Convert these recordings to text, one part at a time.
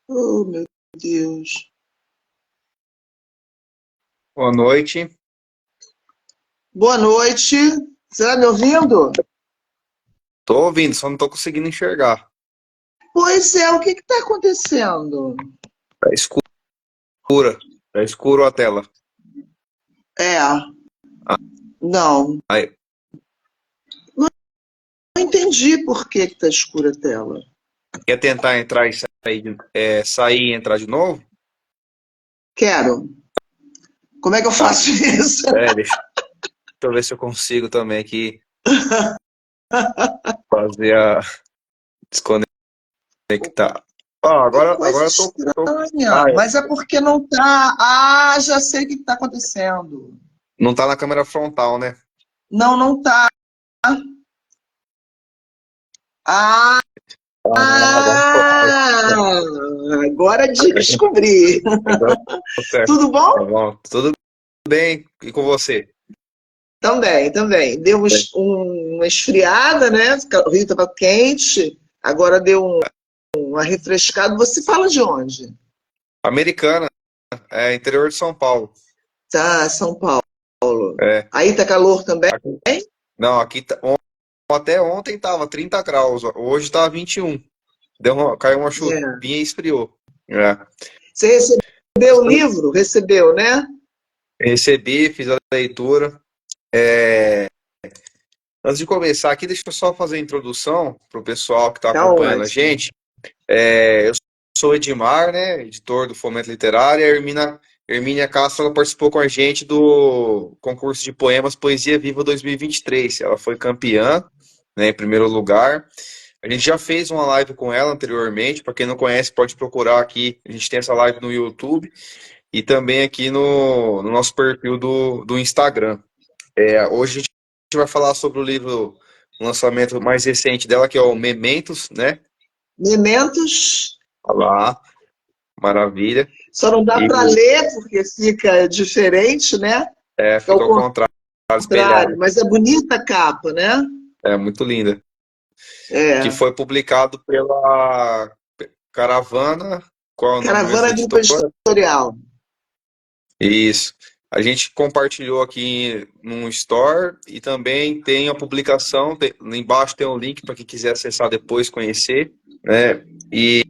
Oh, meu Deus. Boa noite. Boa noite. Você está me ouvindo? Tô ouvindo, só não tô conseguindo enxergar. Pois é, o que está acontecendo? Tá escura. Tá escuro a tela. É, Ah, não. aí, Não entendi por que está escura a tela. quer tentar entrar e sair, sair e entrar de novo? Quero. Como é que eu Tá. faço isso? Deixa eu ver se eu consigo também aqui fazer a desconectar. Que Agora coisa eu estranha. Mas é porque não está. Ah, já sei o que está acontecendo. não tá na câmera frontal, né? Não, não está. Ah, Agora agora descobri. agora tô certo. Tudo bom? Tá bom. Tudo bem? E com você? Também, também. Deu uma esfriada, né? O Rio estava quente, agora deu uma refrescada. Você fala de onde? Americana, interior de São Paulo. Tá, São Paulo. É. Aí tá calor também? Não, aqui até ontem tava 30 graus, hoje tá 21. Caiu uma chuvinha É. e esfriou. É. Você recebeu o livro? Recebeu, né? Recebi, fiz a leitura. É, Antes de começar aqui, deixa eu só fazer a introdução para o pessoal que está Tá acompanhando a ótimo. gente. Eu sou o Edmar, né, editor do Fomento Literário, e a Hermínia Castro, ela participou com a gente do concurso de poemas Poesia Viva 2023. Ela foi campeã, né, em primeiro lugar. A gente já fez uma live com ela anteriormente, para quem não conhece, pode procurar aqui. A gente tem essa live no YouTube e também aqui no nosso perfil do Instagram. Hoje a gente vai falar sobre o livro, o lançamento mais recente dela, que é o Mementos, né? Mementos, Olha lá, maravilha. só não dá E para ler porque fica diferente, né? Fica fica ao ao contrário, contrário, espelhado. mas é bonita a capa, né? É muito linda. Que É. foi publicado pela Caravana, qual é o nome mesmo Caravana da Grupo editora? Editorial. Isso. A gente compartilhou aqui num store e também tem a publicação. Embaixo tem um link para quem quiser acessar depois, conhecer, né? E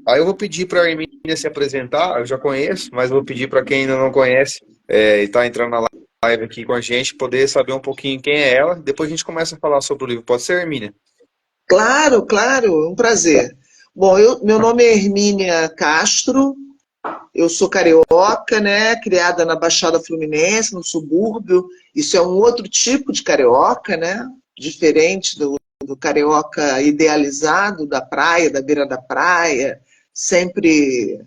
aí eu vou pedir para a Hermínia se apresentar. Eu já conheço, mas vou pedir para quem ainda não conhece e está entrando na live aqui com a gente, poder saber um pouquinho quem é ela. Depois a gente começa a falar sobre o livro. Pode ser, Hermínia? Claro, claro, um prazer. Bom, meu nome é Hermínia Castro, eu sou carioca, né? Criada na Baixada Fluminense, no subúrbio. Isso é um outro tipo de carioca, né? Diferente do carioca idealizado da praia, da beira da praia, sempre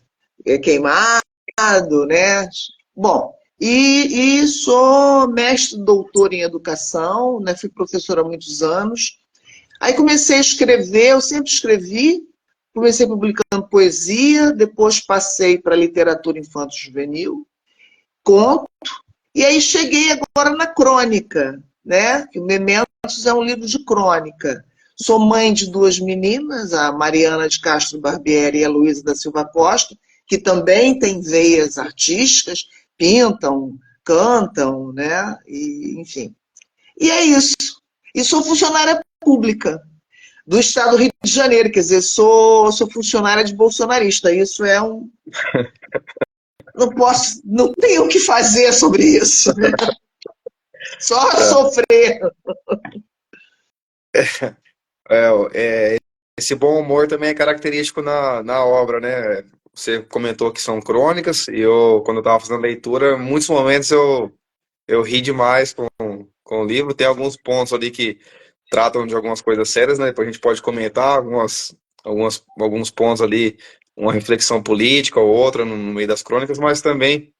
queimado, né? Bom, e sou mestre doutor em educação, né? Fui professora há muitos anos. Aí comecei a escrever, eu sempre escrevi, comecei publicando poesia, depois passei para literatura infanto-juvenil, conto, e aí cheguei agora na crônica, né? Que o Mementos é um livro de crônica. Sou mãe de duas meninas, a Mariana de Castro Barbieri e a Luísa da Silva Costa, que também têm veias artísticas, pintam, cantam, né? E, enfim. E é isso. E sou funcionária pública do estado do Rio de Janeiro, quer dizer, sou funcionária de bolsonarista. Isso é um. Não posso, não tenho o que fazer sobre isso, né? Só sofrer. Esse bom humor também é característico na obra, né? Você comentou que são crônicas, e quando eu estava fazendo a leitura, em muitos momentos eu ri demais com o livro. Tem alguns pontos ali que tratam de algumas coisas sérias, né? Depois a gente pode comentar alguns pontos ali, uma reflexão política ou outra no meio das crônicas, mas também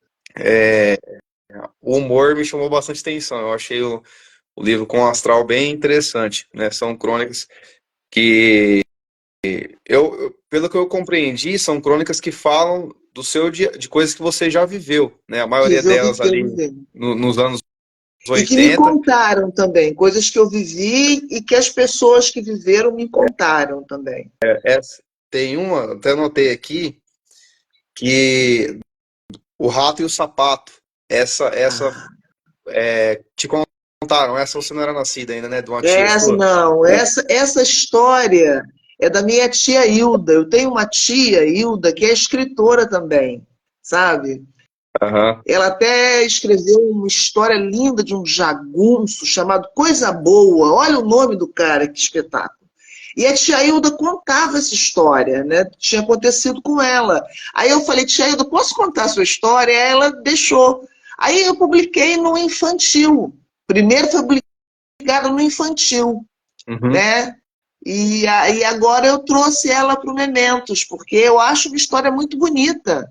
o humor me chamou bastante atenção. Eu achei o livro com um astral bem interessante, né? São crônicas que pelo que eu compreendi, são crônicas que falam do seu dia, de coisas que você já viveu, né? A maioria Viveu, delas viveu, ali viveu. nos anos E que me 80. contaram também, coisas que eu vivi e que as pessoas que viveram me contaram também. tem uma, até anotei aqui, que O Rato e o Sapato. Essa Ah, te contaram, essa você não era nascida ainda, né? De uma tia essa sua? não, essa história é da minha tia Hilda. Eu tenho uma tia, Hilda, que é escritora também, sabe? Aham. Ela até escreveu uma história linda de um jagunço chamado Coisa Boa. Olha o nome do cara, que espetáculo. E a tia Hilda contava essa história, né? Tinha acontecido com ela. Aí eu falei, tia Hilda, posso contar a sua história? Aí ela deixou. Aí eu publiquei no infantil. Primeiro foi publicado no infantil, Uhum. né? E aí agora eu trouxe ela para o Mementos, porque eu acho uma história muito bonita.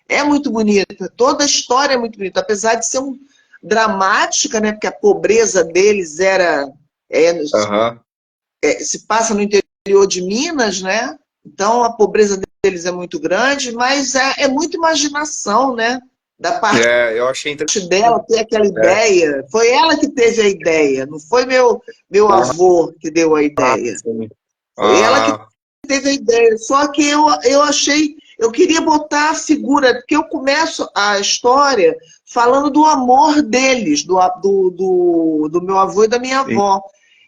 É muito bonita. Toda a história é muito bonita, apesar de ser dramática, né? Porque a pobreza deles Aham. se passa no interior de Minas, né? Então a pobreza deles é muito grande, mas é muita imaginação, né? Da parte Eu achei interessante. dela ter aquela É. ideia. Foi ela que teve a ideia, não foi meu avô que deu a Ah, ideia. sim. Foi ela que Ah, teve a ideia. Só que eu achei, eu queria botar a figura, porque eu começo a história falando do amor deles, do meu avô e da minha avó.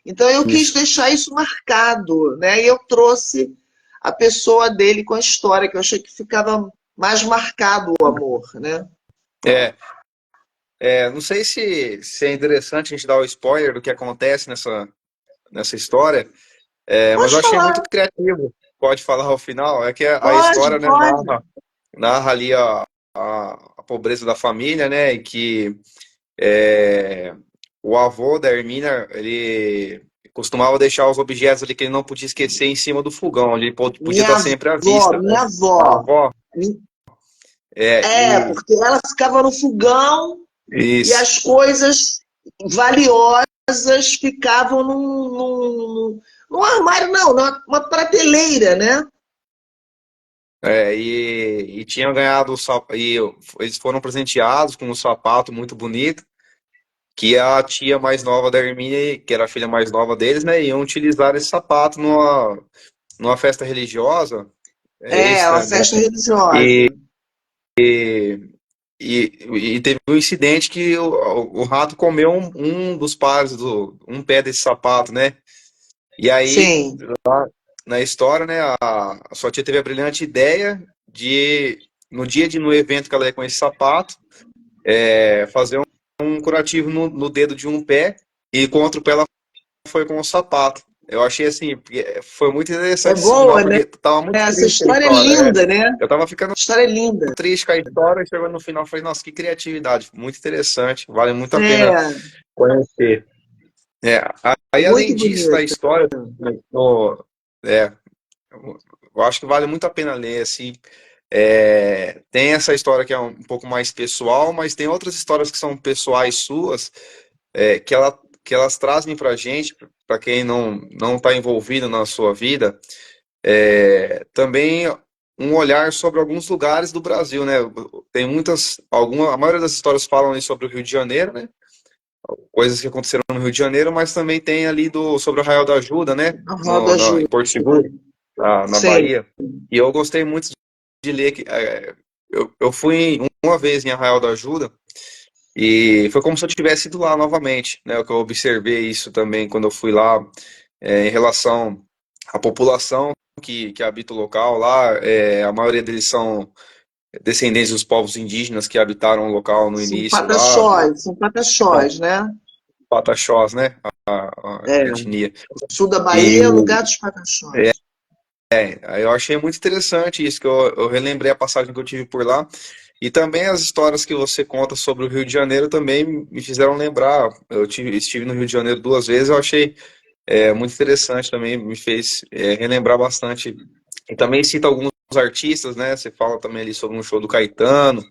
Então eu quis isso. deixar isso marcado, né? E eu trouxe a pessoa dele com a história, que eu achei que ficava mais marcado o amor, né? É, não sei se é interessante a gente dar o spoiler do que acontece nessa história, mas Pode eu achei muito falar, criativo. Pode falar ao final. É que a pode, história, né, pode. narra ali a pobreza da família, né, e que é, o avô da Hermínia, ele costumava deixar os objetos ali que ele não podia esquecer em cima do fogão, onde ele podia Minha estar sempre à vista, né? minha A avó. avó, e Porque ela ficava no fogão e isso. as coisas valiosas ficavam num armário, não, numa prateleira, né? E tinham ganhado e eles foram presenteados com um sapato muito bonito que a tia mais nova da Hermínia, que era a filha mais nova deles, né, iam utilizar esse sapato numa festa religiosa, é É, isso, uma né? festa religiosa. E teve um incidente que o rato comeu um dos pares um pé desse sapato, né? E aí, Sim. na história, né, a sua tia teve a brilhante ideia de, no evento que ela ia com esse sapato, fazer um curativo no dedo de um pé, e com o outro pé ela foi com o sapato. Eu achei assim, foi muito É interessante esse final, boa, né? porque tava muito Essa triste a história é história. linda, né? Eu tava ficando História é linda. triste com a história, e chegou no final, falei, nossa, que criatividade, muito interessante, vale muito a pena É, conhecer. É, aí além muito disso, na bonita. história, é, eu acho que vale muito a pena ler, assim, tem essa história que é um pouco mais pessoal, mas tem outras histórias que são pessoais suas, que elas trazem pra gente, para quem não está envolvido na sua vida, também um olhar sobre alguns lugares do Brasil, né? Tem a maioria das histórias falam ali sobre o Rio de Janeiro, né? Coisas que aconteceram no Rio de Janeiro, mas também tem ali sobre o Arraial da Ajuda, né? A roda Em ajuda. Porto Seguro, na Sim. Bahia. E eu gostei muito de ler que eu fui uma vez em Arraial da Ajuda e foi como se eu tivesse ido lá novamente, né? O que eu observei isso também quando eu fui lá, em relação à população que habita o local lá, a maioria deles são descendentes dos povos indígenas que habitaram o local no início lá, São são pataxós, né? pataxós, né? A É. etnia. Sul da E Bahia é lugar dos pataxós. aí eu achei muito interessante isso, que eu relembrei a passagem que eu tive por lá. E também as histórias que você conta sobre o Rio de Janeiro também me fizeram lembrar. Estive no Rio de Janeiro duas vezes, eu achei muito interessante também, me fez relembrar bastante. E também cita alguns artistas, né? Você fala também ali sobre um show do Caetano.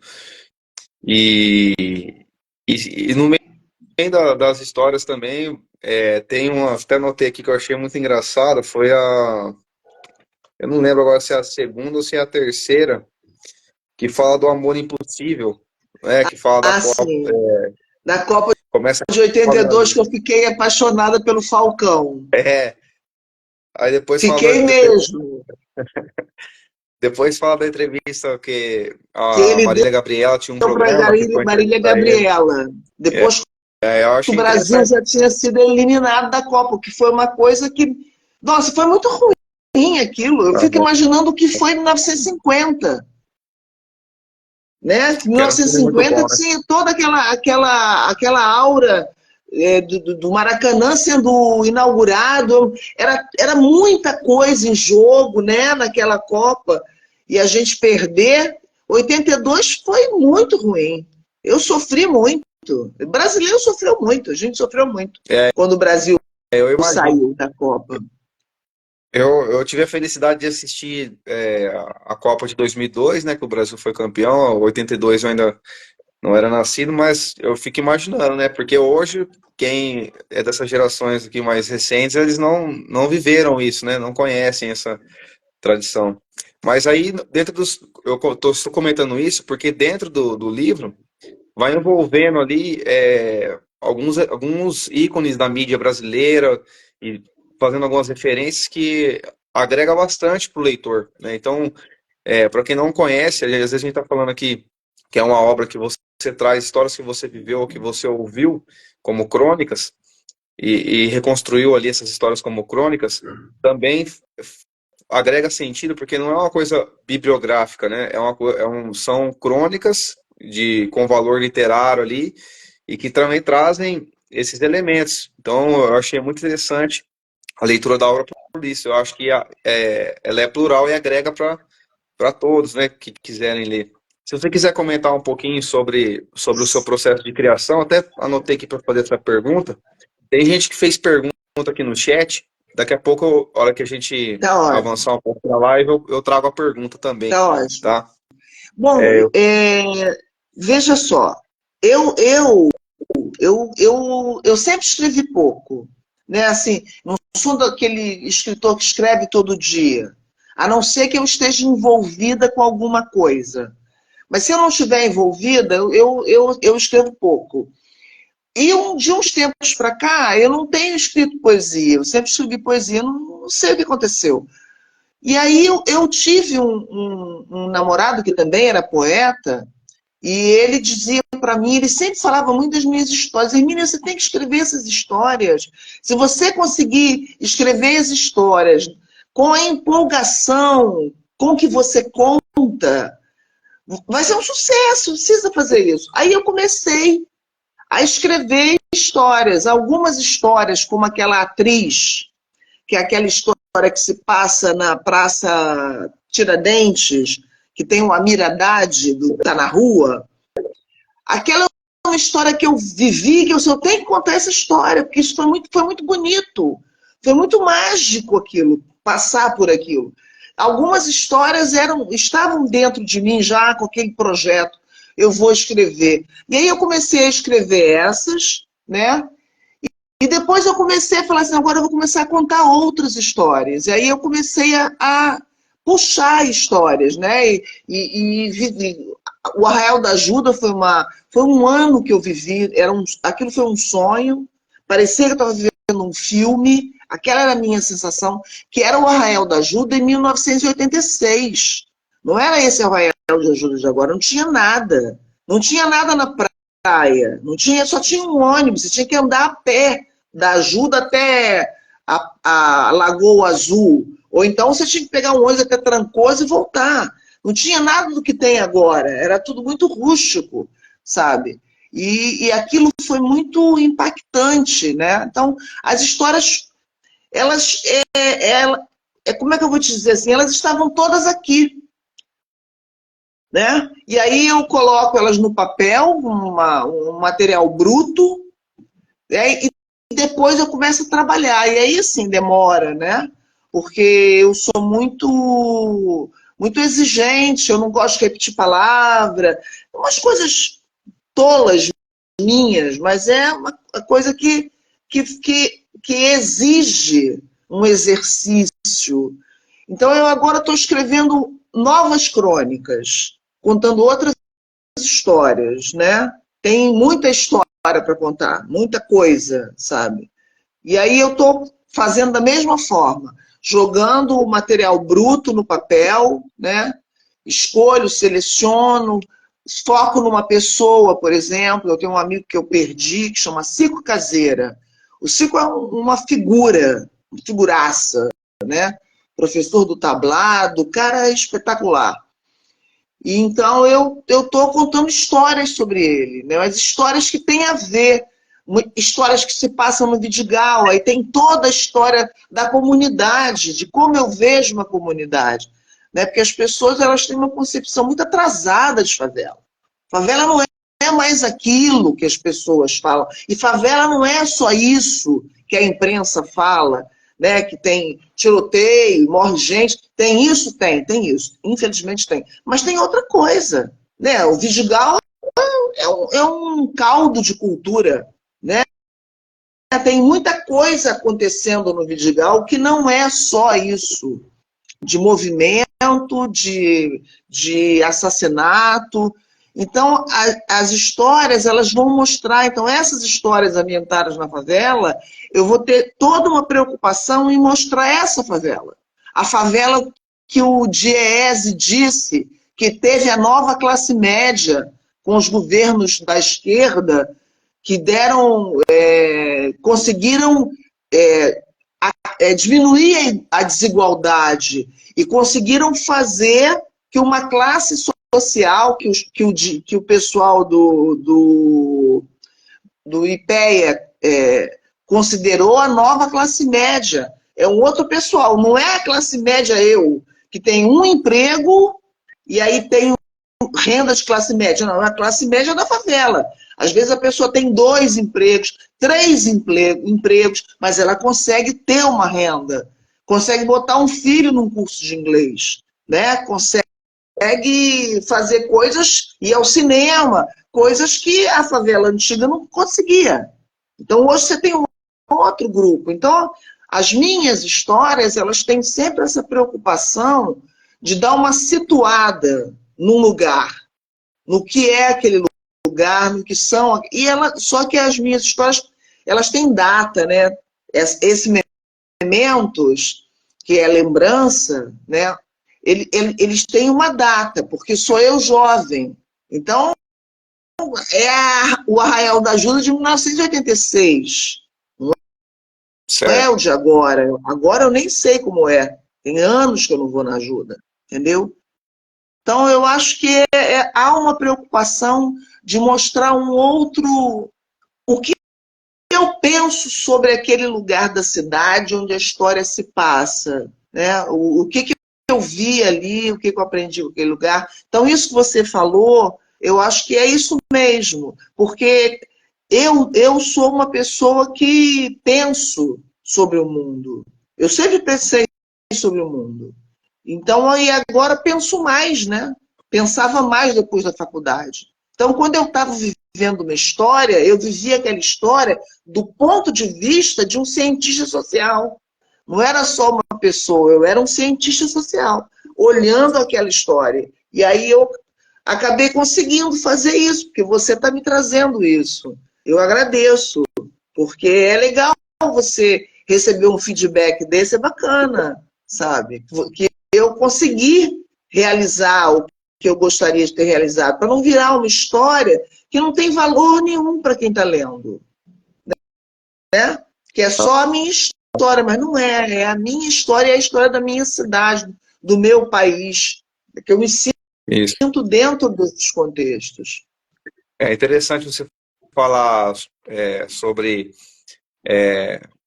E, e no meio das histórias também, tem uma, até anotei aqui que eu achei muito engraçada, foi eu não lembro agora se é a segunda ou se é a terceira, que fala do amor impossível, né? Que fala da Ah, Copa, sim. Da Copa começa de com 82 que eu fiquei apaixonada pelo Falcão. aí depois fala Fiquei mesmo. Depois fala da entrevista que que a ele Marília Gabriela tinha um deu para programa que foi Marília entrevistar ele. Gabriela, É, depois que eu o achei Brasil interessante. já tinha sido eliminado da Copa, que foi uma coisa que, nossa, foi muito ruim aquilo. Eu fico Aham. imaginando o que foi em 1950. Né? Que era um time muito 1950 bom, né? tinha toda aquela aura do Maracanã sendo inaugurado, era muita coisa em jogo, né, naquela Copa, e a gente perder. 82 foi muito ruim. Eu sofri muito. O brasileiro sofreu muito, a gente sofreu muito É, quando o Brasil eu imagino. saiu da Copa. Eu tive a felicidade de assistir a Copa de 2002, né, que o Brasil foi campeão. 82 eu ainda não era nascido, mas eu fico imaginando, né, porque hoje quem é dessas gerações aqui mais recentes, eles não viveram isso, né, não conhecem essa tradição. Mas aí, dentro dos. Estou comentando isso porque dentro do livro vai envolvendo ali alguns ícones da mídia brasileira e fazendo algumas referências que agrega bastante para o leitor, né? Então, para quem não conhece, às vezes a gente está falando aqui que é uma obra que você traz histórias que você viveu ou que você ouviu como crônicas e reconstruiu ali essas histórias como crônicas, também agrega sentido porque não é uma coisa bibliográfica, né? São crônicas com valor literário ali e que também trazem esses elementos. Então, eu achei muito interessante a leitura da obra por isso. Eu acho que ela é plural e agrega para todos, né, que quiserem ler. Se você quiser comentar um pouquinho sobre o seu processo de criação, até anotei aqui para fazer essa pergunta. Tem gente que fez pergunta aqui no chat. Daqui a pouco, a hora que a gente Tá ótimo, avançar um pouco na live, eu trago a pergunta também, tá ótimo. tá? Bom, É, veja só, eu, eu eu sempre escrevi pouco, né? Assim, não sou daquele escritor que escreve todo dia, a não ser que eu esteja envolvida com alguma coisa. Mas se eu não estiver envolvida, eu escrevo pouco. E de uns tempos para cá, eu não tenho escrito poesia, eu sempre escrevi poesia, não sei o que aconteceu. E aí eu tive um namorado que também era poeta, e ele dizia para mim, ele sempre falava muito das minhas histórias. Hermínia, você tem que escrever essas histórias. Se você conseguir escrever as histórias com a empolgação com que você conta, vai ser um sucesso, precisa fazer isso. Aí eu comecei a escrever histórias, algumas histórias, como aquela atriz, que é aquela história que se passa na Praça Tiradentes, que tem o Amir Haddad, do Tá na Rua. Aquela é uma história que eu vivi, que eu só tenho que contar essa história, porque isso foi muito bonito. Foi muito mágico aquilo, passar por aquilo. Algumas histórias estavam dentro de mim já com aquele projeto. Eu vou escrever. E aí eu comecei a escrever essas, né? E depois eu comecei a falar assim, agora eu vou começar a contar outras histórias. E aí eu comecei a puxar histórias, né? O Arraial da Ajuda foi um ano que eu vivi, aquilo foi um sonho, parecia que eu estava vivendo um filme, aquela era a minha sensação, que era o Arraial da Ajuda em 1986. Não era esse Arraial de Ajuda de agora, não tinha nada. Não tinha nada na praia, não tinha, só tinha um ônibus, você tinha que andar a pé da Ajuda até a Lagoa Azul. Ou então você tinha que pegar um ônibus até Trancoso e voltar. Não tinha nada do que tem agora. Era tudo muito rústico, sabe? E aquilo foi muito impactante, né? Então, as histórias, elas, como é que eu vou te dizer assim? Elas estavam todas aqui, né? E aí eu coloco elas no papel, um material bruto, né? E depois eu começo a trabalhar. E aí, assim, demora, né? Porque eu sou muito exigente, eu não gosto de repetir palavra, umas coisas tolas minhas, mas é uma coisa que exige um exercício. Então, eu agora estou escrevendo novas crônicas, contando outras histórias, né? Tem muita história para contar, muita coisa, sabe? E aí eu estou fazendo da mesma forma. jogando o material bruto no papel, né? Escolho, seleciono, foco numa pessoa, por exemplo. Eu tenho um amigo que eu perdi, que chama Cico Caseira. O Cico é uma figura, uma figuraça, né? Professor do tablado, o cara é espetacular. E então eu estou contando histórias sobre ele, né? Mas histórias que têm a ver, histórias que se passam no Vidigal, aí tem toda a história da comunidade, de como eu vejo uma comunidade, né? Porque as pessoas elas têm uma concepção muito atrasada de favela. Favela não é mais aquilo que as pessoas falam. E favela não é só isso que a imprensa fala, né, que tem tiroteio, morre gente. Tem isso? Tem isso. Infelizmente tem. Mas tem outra coisa, né? O Vidigal é um caldo de cultura, né? Tem muita coisa acontecendo no Vidigal que não é só isso, de movimento, de assassinato. Então, as histórias, elas vão mostrar. Então, essas histórias ambientadas na favela, eu vou ter toda uma preocupação em mostrar essa favela. A favela que o Diese disse que teve a nova classe média com os governos da esquerda que deram, conseguiram diminuir a desigualdade e conseguiram fazer que uma classe social, que o pessoal do IPEA considerou a nova classe média. É um outro pessoal, não é a classe média que tem um emprego e aí tem renda de classe média. Não, é a classe média da favela. Às vezes a pessoa tem 2 empregos, 3 empregos, mas ela consegue ter uma renda, consegue botar um filho num curso de inglês, né? Consegue fazer coisas, ir ao cinema, coisas que a favela antiga não conseguia. Então hoje você tem um outro grupo. Então as minhas histórias, elas têm sempre essa preocupação de dar uma situada num lugar, no que é aquele lugar, no que são. Só que as minhas histórias, elas têm data, né? Esses mementos, que é lembrança, né? Eles têm uma data, porque sou eu jovem. Então, o Arraial da Ajuda de 1986. Não é o de agora. Agora eu nem sei como é. Tem anos que eu não vou na ajuda. Entendeu? Então, eu acho que há uma preocupação de mostrar um outro... O que eu penso sobre aquele lugar da cidade onde a história se passa, né? O que eu vi ali, o que eu aprendi com aquele lugar. Então, isso que você falou, eu acho que é isso mesmo, porque eu sou uma pessoa que penso sobre o mundo. Eu sempre pensei sobre o mundo. Então, aí agora penso mais, né? Pensava mais depois da faculdade. Então, quando eu estava vivendo uma história, eu vivia aquela história do ponto de vista de um cientista social. Não era só uma pessoa, eu era um cientista social, olhando aquela história. E aí eu acabei conseguindo fazer isso, porque você está me trazendo isso. Eu agradeço, porque é legal você receber um feedback desse, é bacana, sabe? Que eu consegui realizar o que eu gostaria de ter realizado, para não virar uma história que não tem valor nenhum para quem está lendo, né? Que é só a minha história, mas não é. É a minha história, é a história da minha cidade, do meu país, que eu me sinto dentro desses contextos. É interessante você falar sobre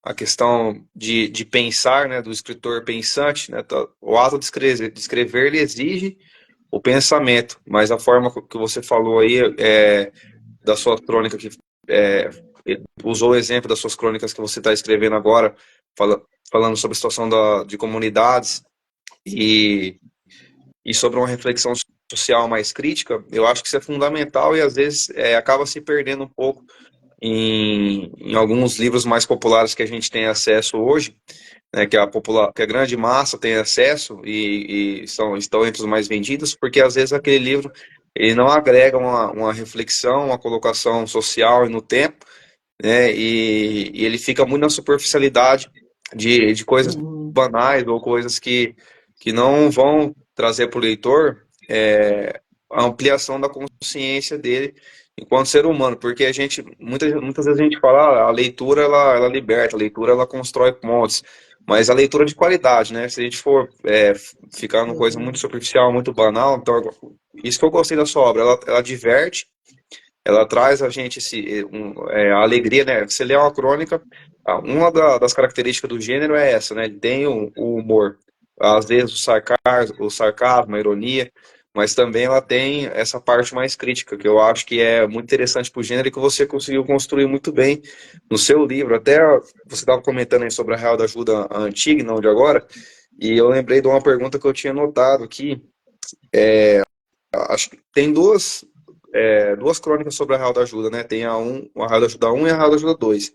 a questão de pensar, né, do escritor pensante, né? O ato de escrever, ele exige o pensamento, mas a forma que você falou aí da sua crônica, que usou o exemplo das suas crônicas que você está escrevendo agora, falando sobre a situação de comunidades e sobre uma reflexão social mais crítica, eu acho que isso é fundamental e às vezes acaba se perdendo um pouco em alguns livros mais populares que a gente tem acesso hoje, né, que a grande massa tem acesso e estão entre os mais vendidos, porque às vezes aquele livro ele não agrega uma reflexão, uma colocação social e no tempo, né, e ele fica muito na superficialidade de coisas banais ou coisas que não vão trazer para o leitor a ampliação da consciência dele enquanto ser humano, porque a gente, muitas vezes a gente fala, a leitura ela liberta, a leitura ela constrói pontes, mas a leitura de qualidade, né? Se a gente for ficar numa coisa muito superficial, muito banal, então isso que eu gostei da sua obra, ela diverte, ela traz a gente a alegria, né? Você lê uma crônica, uma das características do gênero é essa, né? Ele tem o humor, às vezes o sarcasmo, a ironia, mas também ela tem essa parte mais crítica, que eu acho que é muito interessante para o gênero e que você conseguiu construir muito bem no seu livro. Até você estava comentando aí sobre a Real da Ajuda antiga, não de agora, e eu lembrei de uma pergunta que eu tinha notado aqui. Acho que tem duas crônicas sobre a Real da Ajuda, né? Tem a Real da Ajuda 1 e a Real da Ajuda 2.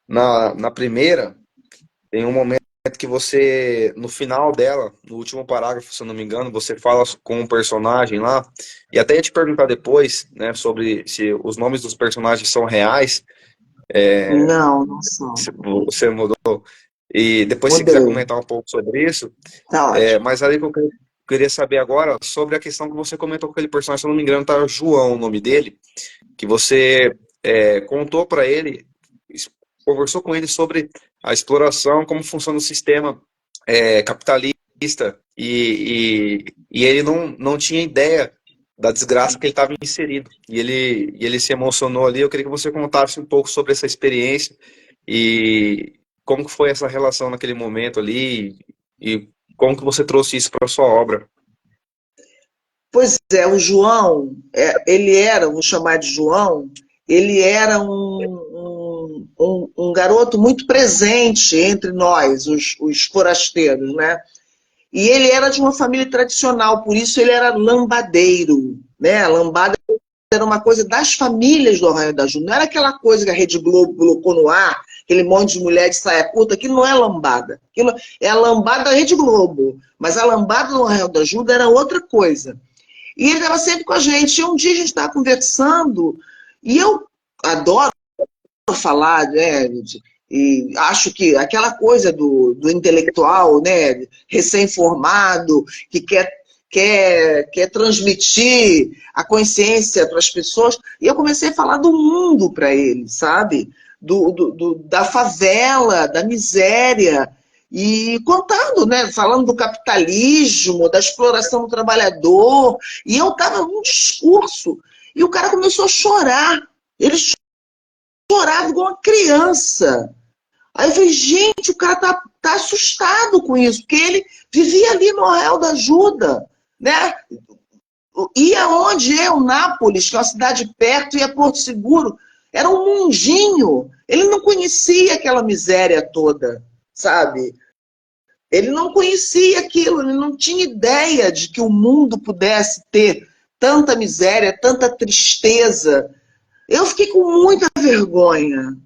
Na primeira, tem um momento que você, no final dela, no último parágrafo, se eu não me engano, você fala com um personagem lá, e até ia te perguntar depois, né, sobre se os nomes dos personagens são reais, Não, não são. se você mudou, e depois se quiser Mudei. comentar um pouco sobre isso, Tá ótimo. mas aí que eu queria saber agora sobre a questão que você comentou com aquele personagem, se eu não me engano, tá João, o nome dele, que você contou para ele, conversou com ele sobre a exploração, como funciona o sistema capitalista, e ele não tinha ideia da desgraça que ele estava inserido. E ele se emocionou ali. Eu queria que você contasse um pouco sobre essa experiência e como que foi essa relação naquele momento ali e como que você trouxe isso para a sua obra. Pois é, o João, ele era, vou chamar de João, ele era um garoto muito presente entre nós, os forasteiros, né? E ele era de uma família tradicional, por isso ele era lambadeiro, né? Lambada era uma coisa das famílias do Arraial da Ajuda, não era aquela coisa que a Rede Globo colocou no ar, aquele monte de mulher de saia curta, aquilo não é lambada, aquilo é a lambada da Rede Globo, mas a lambada do Arraial da Ajuda era outra coisa. E ele estava sempre com a gente. E um dia a gente estava conversando, e eu adoro falar, né? E acho que aquela coisa do intelectual, né, recém-formado, que quer transmitir a consciência para as pessoas. E eu comecei a falar do mundo para ele, sabe? Da favela, da miséria. E contando, né? Falando do capitalismo, da exploração do trabalhador. E eu estava num discurso. E o cara começou a chorar. Ele chorava igual uma criança. Aí eu falei, gente, o cara tá assustado com isso, porque ele vivia ali no Arraial da Ajuda, né? Ia onde eu, Nápoles, que é uma cidade perto, ia Porto Seguro, era um mundinho. Ele não conhecia aquela miséria toda, sabe? Ele não conhecia aquilo, ele não tinha ideia de que o mundo pudesse ter tanta miséria, tanta tristeza. Eu fiquei com muita vergonha,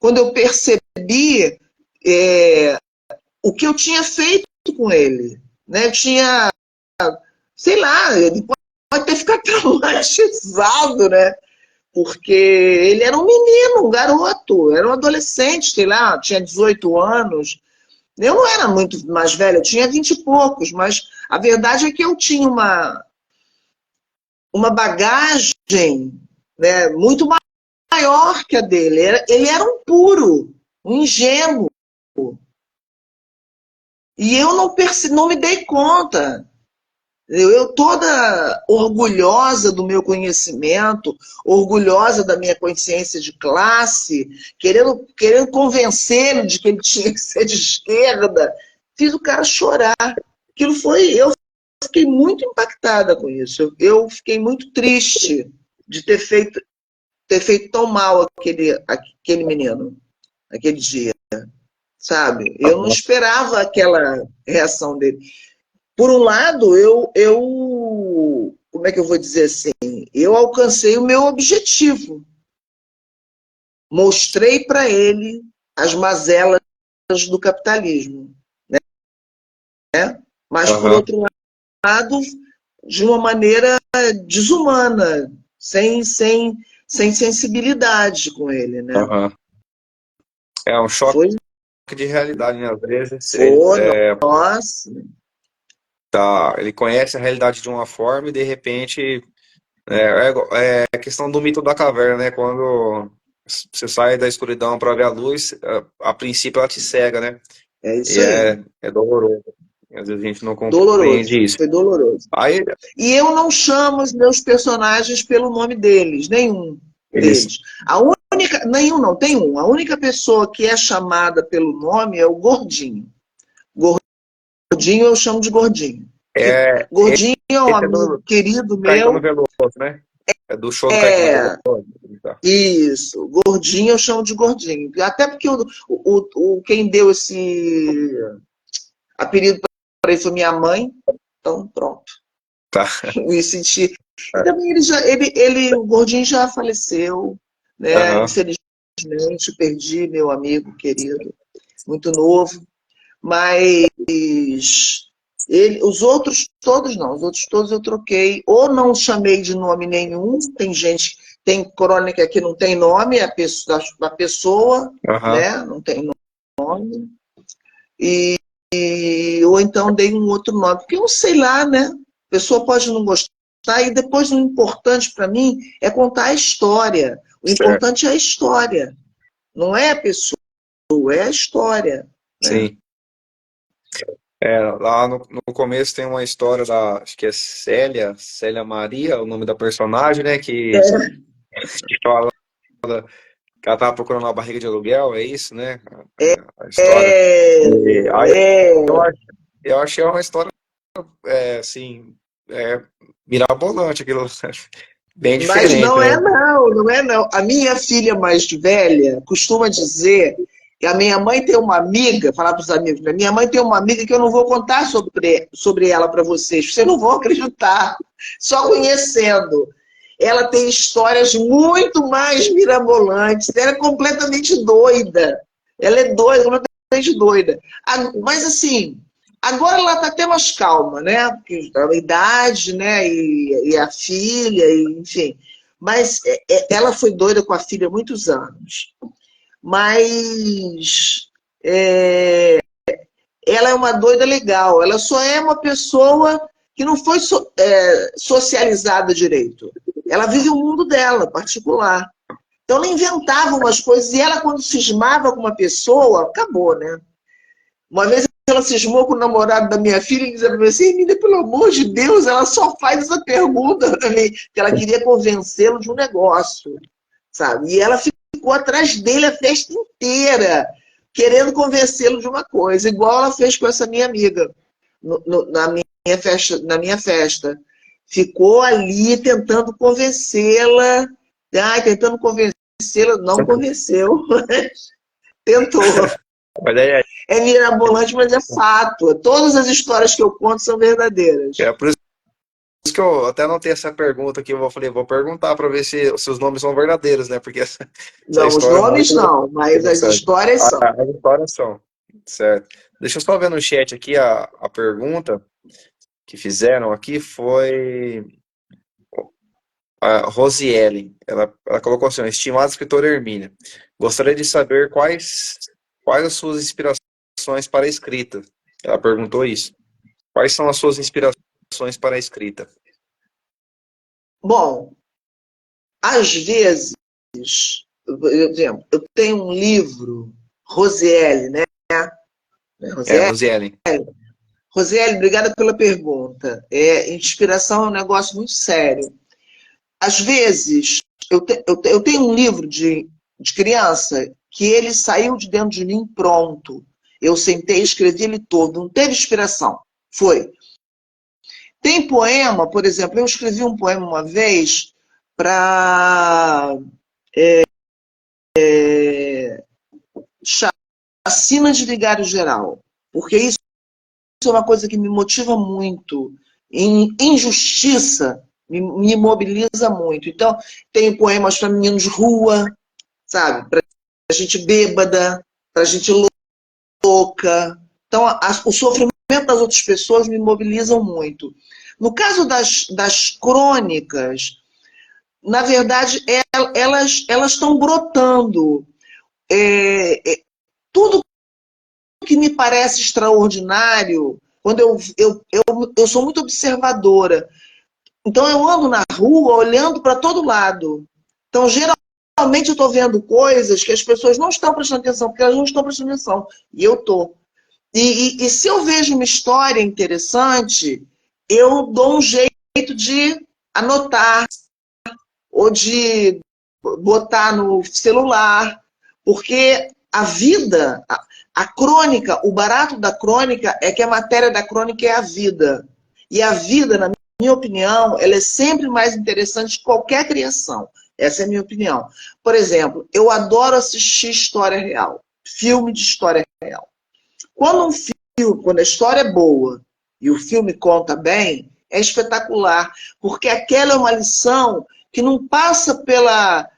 quando eu percebi o que eu tinha feito com ele. Né? Eu tinha, sei lá, ele pode ter ficado traumatizado, né? Porque ele era um menino, um garoto, era um adolescente, sei lá, tinha 18 anos. Eu não era muito mais velha, eu tinha 20 e poucos, mas a verdade é que eu tinha uma bagagem, né, muito maior que a dele. Ele era um puro, um ingênuo. E eu não me dei conta. Eu toda orgulhosa do meu conhecimento, orgulhosa da minha consciência de classe, querendo convencê-lo de que ele tinha que ser de esquerda, fiz o cara chorar. Eu fiquei muito impactada com isso. Eu fiquei muito triste de ter feito tão mal aquele menino, aquele dia, sabe? Eu não esperava aquela reação dele. Por um lado, como é que eu vou dizer assim? Eu alcancei o meu objetivo. Mostrei para ele as mazelas do capitalismo, né? Mas, por outro lado, de uma maneira desumana, sem sensibilidade com ele, né? Uhum. É um choque, Foi de realidade, né? Às vezes Foi, nossa. ele conhece a realidade de uma forma e de repente é a questão do mito da caverna, né? Quando você sai da escuridão para ver a luz, a princípio ela te cega, né? É E isso aí. é doloroso. Às vezes a gente não Doloroso. compreende isso. Foi doloroso. Aí E eu não chamo os meus personagens pelo nome deles, nenhum eles. deles. A única, nenhum não, tem um. A única pessoa que é chamada pelo nome é o Gordinho. Gordinho eu chamo de Gordinho. Que É, Gordinho é um esse é amigo do querido Caetano meu. Veloso, né? É do show do Caetano É, Veloso. Tá. isso. Gordinho eu chamo de Gordinho. Até porque quem deu esse apelido para ele foi minha mãe. Então, pronto. Tá. Me senti. E também o Gordinho já faleceu, né? Aham. Infelizmente, perdi meu amigo querido, muito novo. Mas os outros todos não, os outros todos eu troquei, ou não chamei de nome nenhum. Tem gente, tem crônica que não tem nome, a pessoa, Aham. né? Não tem nome. Ou então dei um outro nome, porque eu sei lá, né? A pessoa pode não gostar, e depois o importante para mim é contar a história. O Certo. importante é a história, não é a pessoa, é a história. Né? Sim. Lá no começo tem uma história acho que é Célia Maria, o nome da personagem, né? Que fala que ela tava procurando uma barriga de aluguel, é isso, né? A história. É, E aí eu, é, ach- eu achei uma história, assim, mirabolante, aquilo, bem mas diferente, não né? é não, não é não. A minha filha mais velha costuma dizer que a minha mãe tem uma amiga, falar para os amigos, né? Minha mãe tem uma amiga que eu não vou contar sobre ela para vocês não vão acreditar, só conhecendo. Ela tem histórias muito mais mirabolantes, ela é completamente doida. Ela é doida, completamente doida. Mas assim, agora ela está até mais calma, né? Porque a idade, né? E a filha, enfim. Mas ela foi doida com a filha há muitos anos. Mas ela é uma doida legal. Ela só é uma pessoa que não foi socializada direito. Ela vive o mundo dela, particular. Então ela inventava umas coisas e ela, quando cismava com uma pessoa, acabou, né? Uma vez ela cismou com o namorado da minha filha e dizia para mim assim: Emília, pelo amor de Deus, ela só faz essa pergunta para mim, que ela queria convencê-lo de um negócio, sabe? E ela ficou atrás dele a festa inteira, querendo convencê-lo de uma coisa, igual ela fez com essa minha amiga na minha festa. Ficou ali tentando convencê-la, tentando convencê-la, não convenceu, tentou. Mas aí, É mirabolante, mas é fato. Todas as histórias que eu conto são verdadeiras. por isso que eu até anotei essa pergunta aqui, eu falei, vou perguntar para ver se os nomes são verdadeiros, né? Porque essa Não, os história é nomes muito não, mas as interessante. histórias são. As histórias são, certo. Deixa eu só ver no chat aqui a pergunta que fizeram aqui foi a Rosiele. Ela colocou assim: estimada escritora Hermínia, gostaria de saber quais as suas inspirações para a escrita. Ela perguntou isso. Quais são as suas inspirações para a escrita? Bom, às vezes, por exemplo, eu tenho um livro, Rosiele, né? Rosiele, Rosiele. Rosiele, obrigada pela pergunta. Inspiração é um negócio muito sério. Às vezes, eu tenho um livro de criança que ele saiu de dentro de mim pronto. Eu sentei e escrevi ele todo. Não teve inspiração. Foi. Tem poema, por exemplo, eu escrevi um poema uma vez para chacina de vigário geral, porque isso é uma coisa que me motiva muito. Injustiça me mobiliza muito. Então, tem poemas para meninos de rua, sabe? Para gente bêbada, para gente louca. Então, o sofrimento das outras pessoas me mobilizam muito. No caso das crônicas, na verdade, elas estão brotando. Tudo que me parece extraordinário, quando eu sou muito observadora. Então, eu ando na rua olhando para todo lado. Então, geralmente, eu estou vendo coisas que as pessoas não estão prestando atenção, porque elas não estão prestando atenção. E eu estou. E se eu vejo uma história interessante, eu dou um jeito de anotar ou de botar no celular, porque a vida, a crônica, o barato da crônica é que a matéria da crônica é a vida. E a vida, na minha opinião, ela é sempre mais interessante que qualquer criação. Essa é a minha opinião. Por exemplo, eu adoro assistir história real, filme de história real. Quando a história é boa e o filme conta bem, é espetacular, porque aquela é uma lição que não passa pela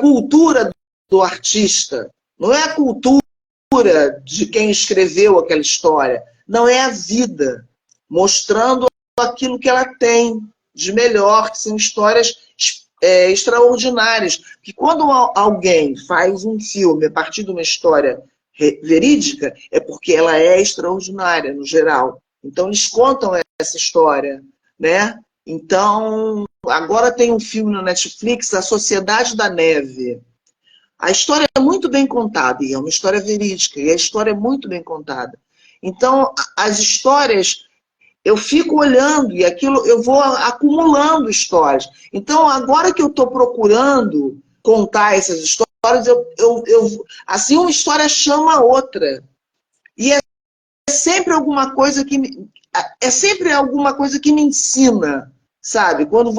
cultura do artista, não é a cultura de quem escreveu aquela história, não é a vida, mostrando aquilo que ela tem de melhor, que são histórias extraordinárias. Que quando alguém faz um filme a partir de uma história verídica, é porque ela é extraordinária, no geral. Então, eles contam essa história, né? Então, agora tem um filme no Netflix, A Sociedade da Neve. A história é muito bem contada, e é uma história verídica, e a história é muito bem contada. Então, as histórias, eu fico olhando, e aquilo eu vou acumulando histórias. Então, agora que eu estou procurando contar essas histórias, assim, uma história chama a outra. E é sempre alguma coisa que me ensina, sabe? Quando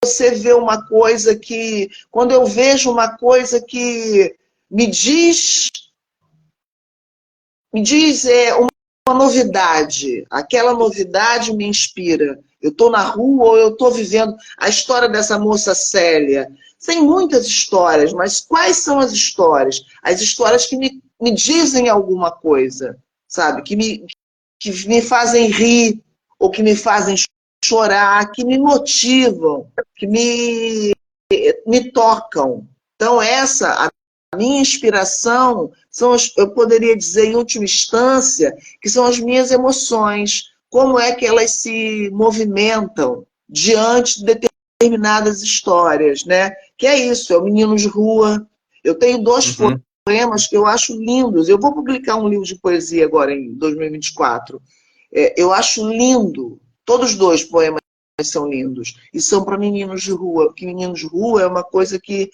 você vê uma coisa que... Quando eu vejo uma coisa que me diz uma novidade. Aquela novidade me inspira. Eu estou na rua ou eu estou vivendo a história dessa moça Célia. Tem muitas histórias, mas quais são as histórias? As histórias que me dizem alguma coisa, sabe? Que me fazem rir, ou que me fazem chorar, que me motivam, que me tocam. Então, a minha inspiração, eu poderia dizer, em última instância, que são as minhas emoções. Como é que elas se movimentam diante de determinadas histórias, né? Que é isso, é o Menino de Rua. Eu tenho dois poemas que eu acho lindos. Eu vou publicar um livro de poesia agora, em 2024. Eu acho lindo. Todos os dois poemas são lindos. E são para meninos de rua, porque meninos de rua é uma coisa que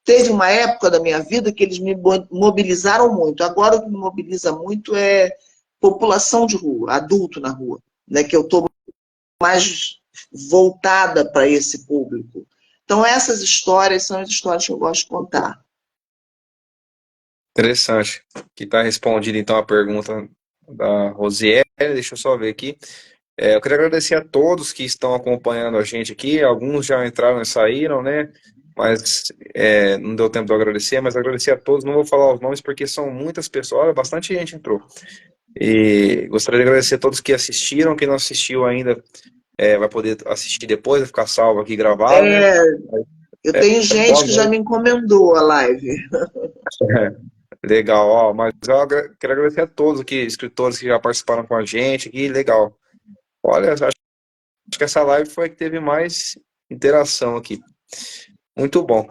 teve uma época da minha vida que eles me mobilizaram muito. Agora o que me mobiliza muito é população de rua, adulto na rua, né? Que eu estou mais voltada para esse público. Então essas histórias são as histórias que eu gosto de contar. Interessante. Que está respondida então a pergunta da Rosiele. Deixa eu só ver aqui. Eu queria agradecer a todos que estão acompanhando a gente aqui. Alguns já entraram e saíram, né? Mas não deu tempo de eu agradecer, mas agradecer a todos. Não vou falar os nomes porque são muitas pessoas. Olha, bastante gente entrou. E gostaria de agradecer a todos que assistiram. Quem não assistiu ainda vai poder assistir depois, vai ficar salvo aqui gravado, né? Eu tenho gente que já me encomendou a live. Legal, ó, mas eu quero agradecer a todos aqui, escritores que já participaram com a gente aqui, legal. Olha, acho que essa live foi a que teve mais interação aqui. Muito bom.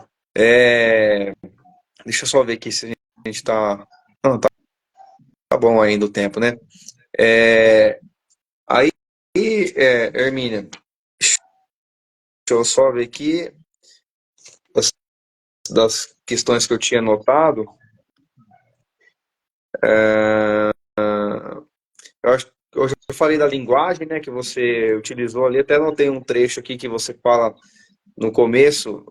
Deixa eu só ver aqui se a gente tá... Não, tá bom ainda o tempo, né? Aí, Hermínia, deixa eu só ver aqui das questões que eu tinha notado. Eu já falei da linguagem, né, que você utilizou ali, até notei um trecho aqui que você fala no começo,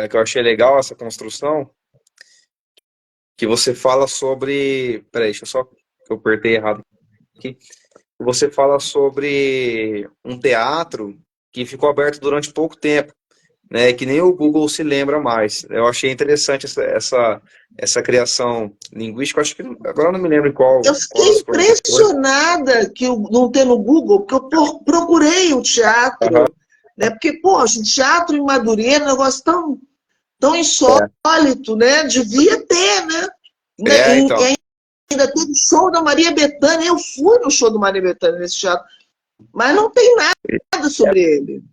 que eu achei legal essa construção, que você fala sobre... Peraí, deixa eu só... Eu apertei errado aqui. Você fala sobre um teatro que ficou aberto durante pouco tempo, né, que nem o Google se lembra mais. Eu achei interessante essa criação linguística. Acho que agora eu não me lembro em qual Eu fiquei impressionada que não ter no Google, porque eu procurei o teatro, né? Porque, poxa, o teatro em Madureira é um negócio tão insólito, né? Devia ter, né? Então. ainda teve show da Maria Bethânia. Eu fui no show da Maria Bethânia nesse teatro, mas não tem nada sobre ele.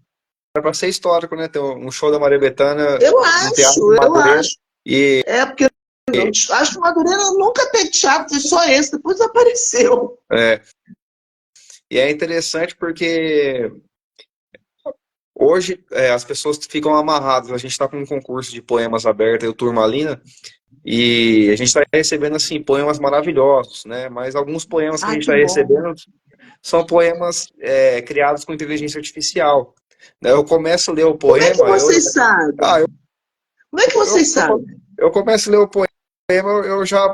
É para ser histórico, né? Ter um show da Maria Bethânia Eu no Teatro acho, de eu Madureira. acho. É porque eu acho que Madureira nunca teve teatro, foi só esse, depois apareceu. E é interessante porque hoje as pessoas ficam amarradas. A gente está com um concurso de poemas aberto, o Turmalina, e a gente está recebendo assim poemas maravilhosos, né? Mas alguns poemas que a Ai, gente que está bom. recebendo são poemas criados com inteligência artificial. Né? Eu começo a ler o Como é que poema, vocês sabem? ah, eu, Como é que eu, vocês eu, sabem? eu começo a ler o poema,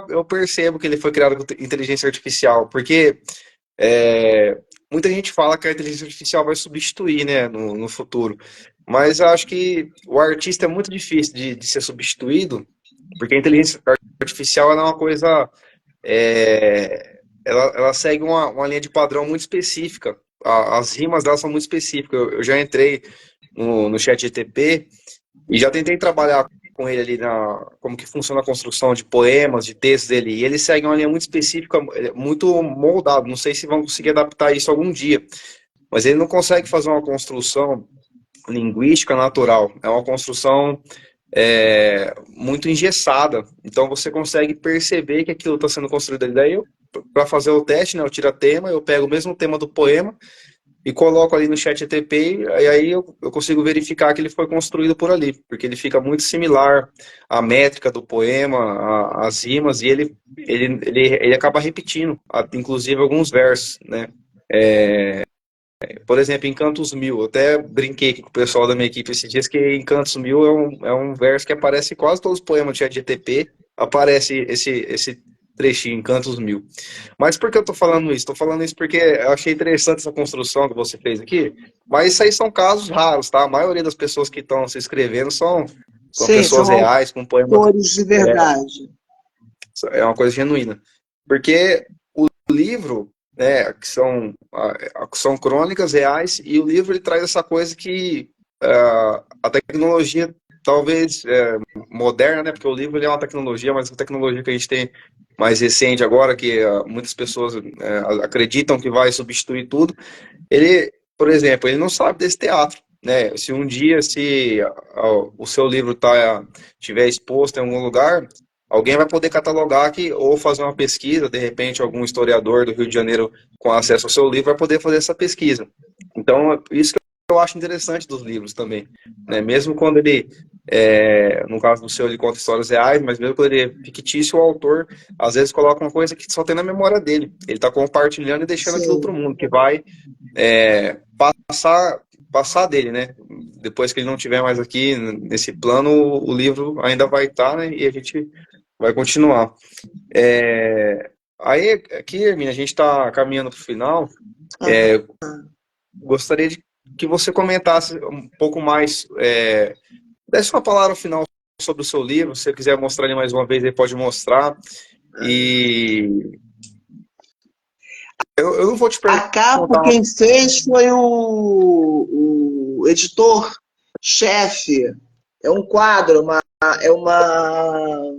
eu percebo que ele foi criado com inteligência artificial, porque muita gente fala que a inteligência artificial vai substituir, né, no futuro. Mas eu acho que o artista é muito difícil de ser substituído, porque a inteligência artificial ela é uma coisa. Ela segue uma linha de padrão muito específica. As rimas dela são muito específicas. Eu já entrei no chat GTP e já tentei trabalhar com ele ali como que funciona a construção de poemas, de textos dele. E ele segue uma linha muito específica, muito moldado. Não sei se vão conseguir adaptar isso algum dia. Mas ele não consegue fazer uma construção linguística natural. É uma construção muito engessada. Então você consegue perceber que aquilo está sendo construído ali. Daí, para fazer o teste, né, eu tiro a tema, eu pego o mesmo tema do poema e coloco ali no chat ETP, e aí eu consigo verificar que ele foi construído por ali, porque ele fica muito similar à métrica do poema, às rimas, e ele acaba repetindo, inclusive alguns versos, né? Por exemplo, Encantos Mil, eu até brinquei com o pessoal da minha equipe esses dias que Encantos Mil é um verso que aparece em quase todos os poemas do ChatGPT, aparece esse trechinho, Encantos Mil. Mas por que eu tô falando isso? Tô falando isso porque eu achei interessante essa construção que você fez aqui, mas isso aí são casos raros, tá? A maioria das pessoas que estão se inscrevendo são Sim, pessoas são reais, com poemas, autores de verdade. é uma coisa genuína. Porque o livro, né, que são crônicas reais, e o livro ele traz essa coisa que a tecnologia, talvez moderna, né, porque o livro ele é uma tecnologia, mas a tecnologia que a gente tem mais recente agora, que muitas pessoas acreditam que vai substituir tudo, ele, por exemplo, ele não sabe desse teatro. Né? Se um dia o seu livro tiver exposto em algum lugar, alguém vai poder catalogar aqui ou fazer uma pesquisa, de repente algum historiador do Rio de Janeiro com acesso ao seu livro vai poder fazer essa pesquisa. Então, isso que eu acho interessante dos livros também. Né? Mesmo quando ele, no caso do seu, ele conta histórias reais, mas mesmo quando ele é fictício, o autor às vezes coloca uma coisa que só tem na memória dele. Ele está compartilhando e deixando aquilo para o Sim, mundo, que vai passar dele, né? Depois que ele não estiver mais aqui nesse plano, o livro ainda vai estar, né? E a gente vai continuar. Aí, aqui, Hermínia, a gente está caminhando para o final. Gostaria de que você comentasse um pouco mais, desse uma palavra final sobre o seu livro. Se você quiser mostrar ele mais uma vez, ele pode mostrar. E eu não vou te a capa perguntar. quem fez foi o editor-chefe. É um quadro, é uma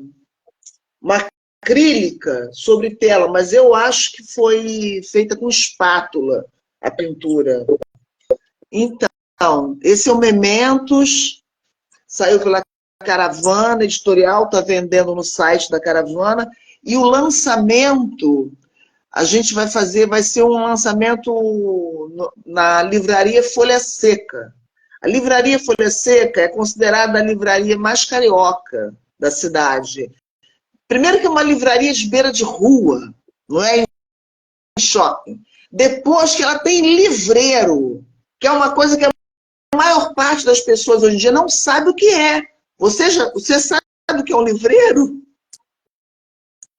acrílica sobre tela, mas eu acho que foi feita com espátula a pintura. Então, esse é o Mementos, saiu pela Caravana Editorial, está vendendo no site da Caravana, e o lançamento a gente vai ser um lançamento na livraria Folha Seca. A livraria Folha Seca é considerada a livraria mais carioca da cidade. Primeiro que é uma livraria de beira de rua, não é em shopping. Depois que ela tem livreiro, que é uma coisa que a maior parte das pessoas hoje em dia não sabe o que é. Você sabe o que é um livreiro?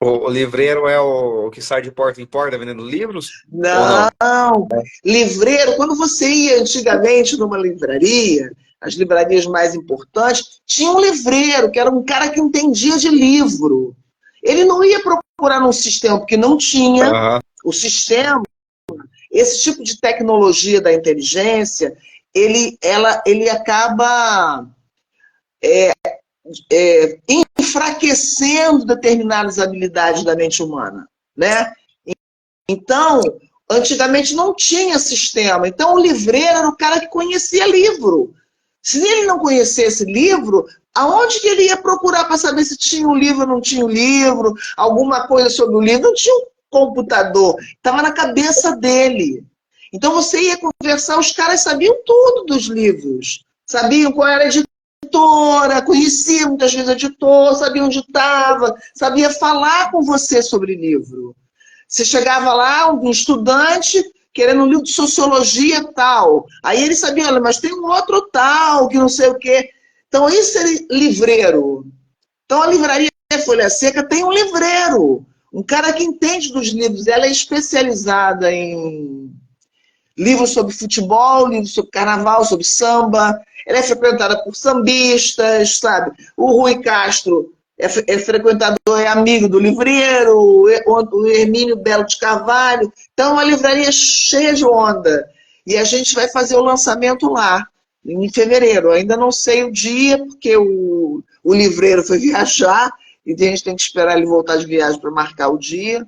O livreiro é o que sai de porta em porta vendendo livros? Ou não? Não, livreiro, quando você ia antigamente numa livraria, as livrarias mais importantes, tinha um livreiro, que era um cara que entendia de livro. Ele não ia procurar num sistema, porque não tinha. Aham. O sistema, esse tipo de tecnologia da inteligência, ele acaba enfraquecendo determinadas habilidades da mente humana. né? Então, antigamente não tinha sistema. Então, o livreiro era o cara que conhecia livro. Se ele não conhecesse livro, aonde que ele ia procurar para saber se tinha um livro ou não tinha um livro, alguma coisa sobre o livro? Não tinha um computador, estava na cabeça dele. Então, você ia conversar, os caras sabiam tudo dos livros. Sabiam qual era a editora, conheciam muitas vezes a editor, sabiam onde estava, sabia falar com você sobre livro. Você chegava lá, um estudante, querendo um livro de sociologia tal. Aí ele sabia, olha, mas tem um outro tal, que não sei o quê. Então, isso é livreiro. Então, a livraria Folha Seca tem um livreiro. Um cara que entende dos livros. Ela é especializada em livros sobre futebol, livros sobre carnaval, sobre samba. Ela é frequentada por sambistas, sabe? O Rui Castro é frequentador, é amigo do livreiro, o Hermínio Belo de Carvalho. Então, uma livraria cheia de onda. E a gente vai fazer o lançamento lá, em fevereiro. Ainda não sei o dia, porque o livreiro foi viajar, e a gente tem que esperar ele voltar de viagem para marcar o dia.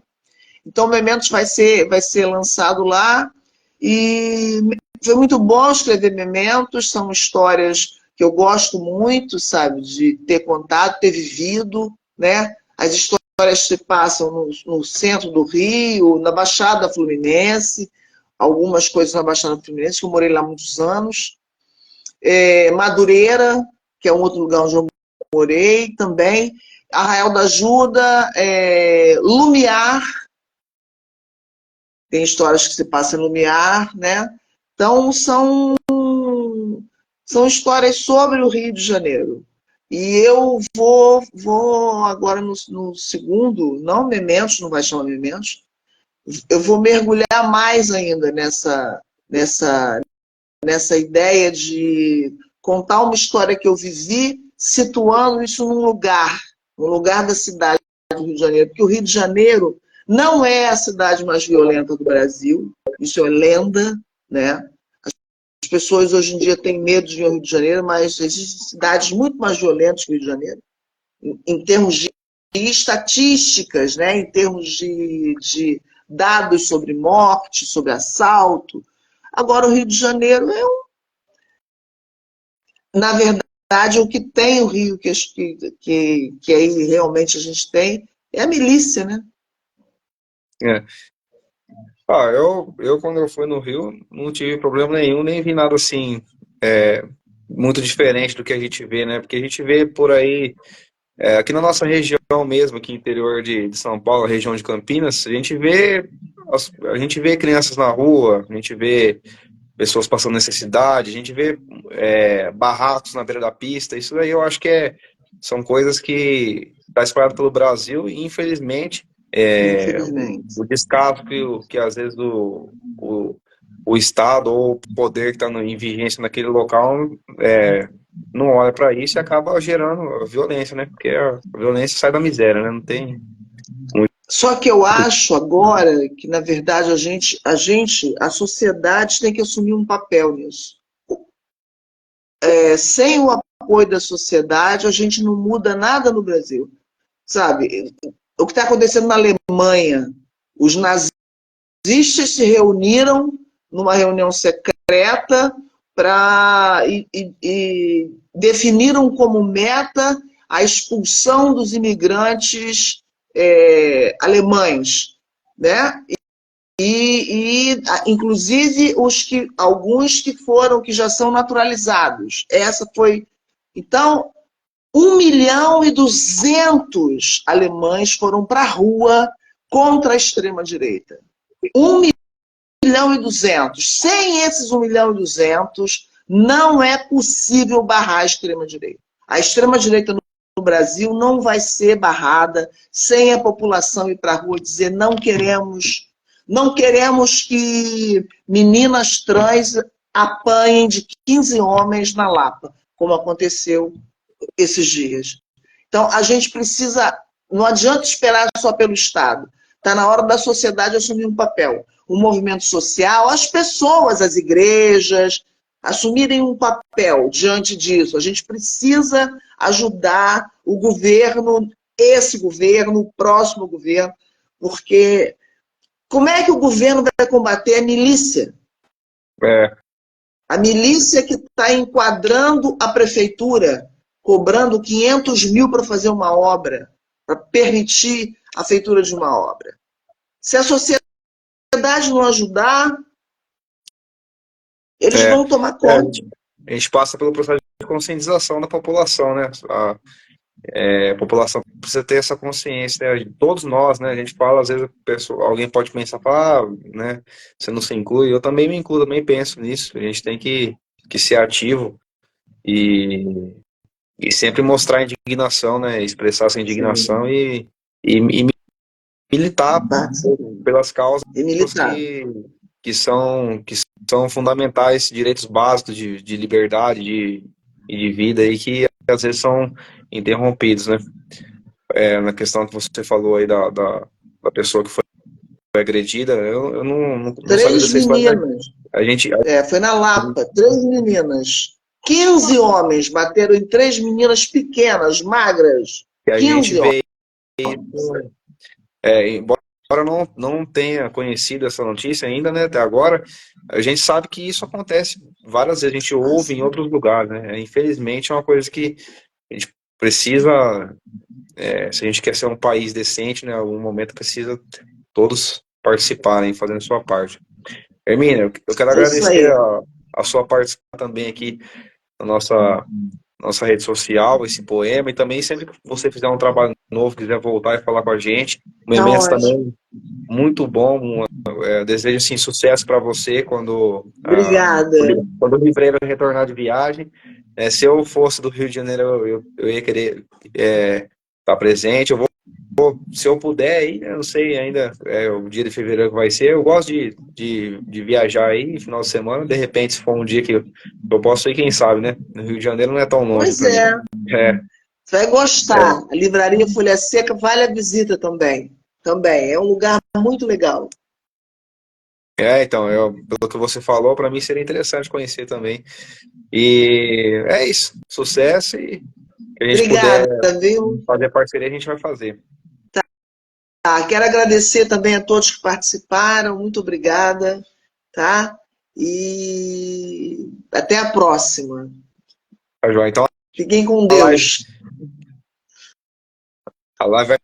Então, o Mementos vai ser lançado lá. E foi muito bom escrever Mementos, são histórias que eu gosto muito, sabe, de ter contado, ter vivido, né? As histórias se passam no centro do Rio, na Baixada Fluminense, algumas coisas na Baixada Fluminense, que eu morei lá há muitos anos. Madureira, que é um outro lugar onde eu morei também. Arraial da Ajuda, Lumiar, tem histórias que se passam em Lumiar, né? Então, são histórias sobre o Rio de Janeiro. E eu vou agora no segundo, não Mementos, não vai chamar Mementos, eu vou mergulhar mais ainda nessa ideia de contar uma história que eu vivi, situando isso num lugar da cidade do Rio de Janeiro. Porque o Rio de Janeiro não é a cidade mais violenta do Brasil, isso é lenda, né? As pessoas hoje em dia têm medo de vir ao Rio de Janeiro, mas existem cidades muito mais violentas que o Rio de Janeiro, em termos de estatísticas, né? Em termos de dados sobre morte, sobre assalto. Agora, o Rio de Janeiro na verdade, o que tem o Rio, que aí realmente a gente tem, é a milícia, né? É. Quando eu fui no Rio, não tive problema nenhum, nem vi nada assim, muito diferente do que a gente vê, né? Porque a gente vê por aí, aqui na nossa região mesmo, aqui interior de São Paulo, região de Campinas, a gente vê crianças na rua, a gente vê pessoas passando necessidade, a gente vê barracos na beira da pista. Isso aí eu acho que são coisas que está espalhado pelo Brasil e, infelizmente, Infelizmente. o descaso que às vezes o Estado ou o poder que está em vigência naquele local não olha para isso e acaba gerando violência, né? Porque a violência sai da miséria, né? Não tem muito. Só que eu acho agora que, na verdade, a sociedade tem que assumir um papel nisso. Sem o apoio da sociedade, a gente não muda nada no Brasil. Sabe? O que está acontecendo na Alemanha, os nazistas se reuniram numa reunião secreta e definiram como meta a expulsão dos imigrantes alemães, né? Inclusive alguns que já são naturalizados. Essa foi. Então, 1.200.000 alemães foram para a rua contra a extrema-direita. 1.200.000. Sem esses 1.200.000, não é possível barrar a extrema-direita. A extrema-direita no Brasil não vai ser barrada sem a população ir para a rua dizer não queremos que meninas trans apanhem de 15 homens na Lapa, como aconteceu esses dias. Então, a gente precisa, não adianta esperar só pelo Estado. Está na hora da sociedade assumir um papel. O movimento social, as pessoas, as igrejas, assumirem um papel diante disso. A gente precisa ajudar o governo, esse governo, o próximo governo, Porque como é que o governo vai combater a milícia? É, A milícia que está enquadrando a prefeitura, cobrando 500 mil para fazer uma obra, para permitir a feitura de uma obra. Se a sociedade não ajudar, eles é, vão tomar é, conta. a gente passa pelo processo de conscientização da população, né? A população precisa ter essa consciência, né? Todos nós, né? A gente fala, às vezes, alguém pode pensar, falar, né? Você não se inclui. Eu também me incluo, também penso nisso. A gente tem que ser ativo e, e sempre mostrar indignação, né? Expressar essa Sim, indignação e militar pelas causas e militar. que, que são fundamentais, direitos básicos de liberdade e de vida aí que às vezes são interrompidos, né? Na questão que você falou aí da pessoa que foi agredida, eu não sabia Três dessa história, mas meninas. a gente, Foi na Lapa, três meninas. 15 homens bateram em três meninas pequenas, magras. a gente 15 homens. vê, embora não tenha conhecido essa notícia ainda, né, até agora, a gente sabe que isso acontece várias vezes, a gente ouve em outros lugares, né? Infelizmente é uma coisa que a gente precisa, se a gente quer ser um país decente, né, em algum momento precisa todos participarem, fazendo sua parte. Hermínia, eu quero É isso agradecer aí. a sua participação também aqui na nossa rede social, esse poema, e também sempre que você fizer um trabalho novo, quiser voltar e falar com a gente, o Tá Mementos ótimo. também, muito bom, desejo assim, sucesso para você Obrigada. quando o livreiro retornar de viagem. Se eu fosse do Rio de Janeiro, eu ia querer estar presente, se eu puder aí, eu não sei ainda o dia de fevereiro que vai ser, eu gosto de viajar aí, final de semana, de repente, se for um dia que eu posso ir, quem sabe, né? No Rio de Janeiro não é tão longe Pois para mim. é, É, vai é, gostar. A Livraria Folha Seca vale a visita também. Também. É um lugar muito legal. então, pelo que você falou, para mim seria interessante conhecer também. E é isso, sucesso e que a gente Obrigada, puder viu? fazer parceria, a gente vai fazer. Quero agradecer também a todos que participaram. Muito obrigada, tá? E até a próxima. Tá, joia? Então, Fiquem com a live, Deus. a live vai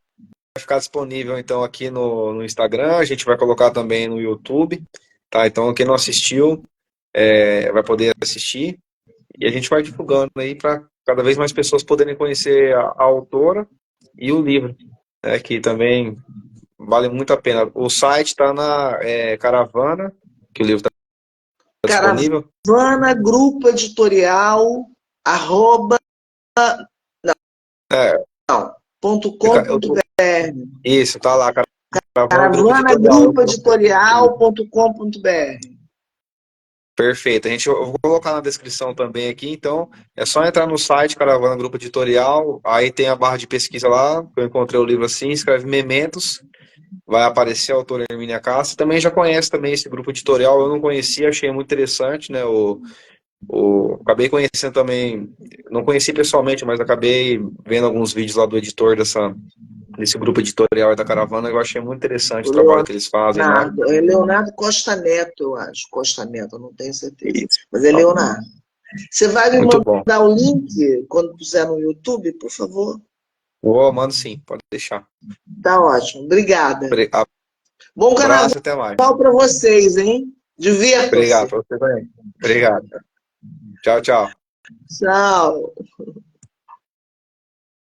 ficar disponível então aqui no Instagram, a gente vai colocar também no YouTube, tá? Então, quem não assistiu, vai poder assistir e a gente vai divulgando aí para cada vez mais pessoas poderem conhecer a autora e o livro, né, que também vale muito a pena. O site está na Caravana, que o livro está disponível. Caravana Grupo Editorial arroba É, ponto com ponto br. isso, tá lá, Caravana Grupo Caravana Editorial. Grupo Editorial ponto com ponto br. Perfeito. Eu vou colocar na descrição também aqui, então é só entrar no site Caravana Grupo Editorial, aí tem a barra de pesquisa lá, eu encontrei o livro assim, escreve Mementos, vai aparecer a autora Hermínia Castro. Também já conhece também esse grupo editorial, eu não conhecia, achei muito interessante, né? Acabei conhecendo também, não conheci pessoalmente, mas acabei vendo alguns vídeos lá do editor desse grupo editorial da Caravana, eu achei muito interessante O o trabalho que eles fazem lá. Leonardo, é Leonardo Costa Neto, eu acho. Costa Neto, eu não tenho certeza. Isso. Mas é Leonardo. Você vai me Muito bom. mandar o link quando puser no YouTube, por favor? Mando sim, pode deixar. Tá ótimo. Obrigada. Bom carnaval Abraço e até mais. para vocês, hein? Obrigado Divirtam-se. para você também. Obrigado. Tchau, tchau. Tchau.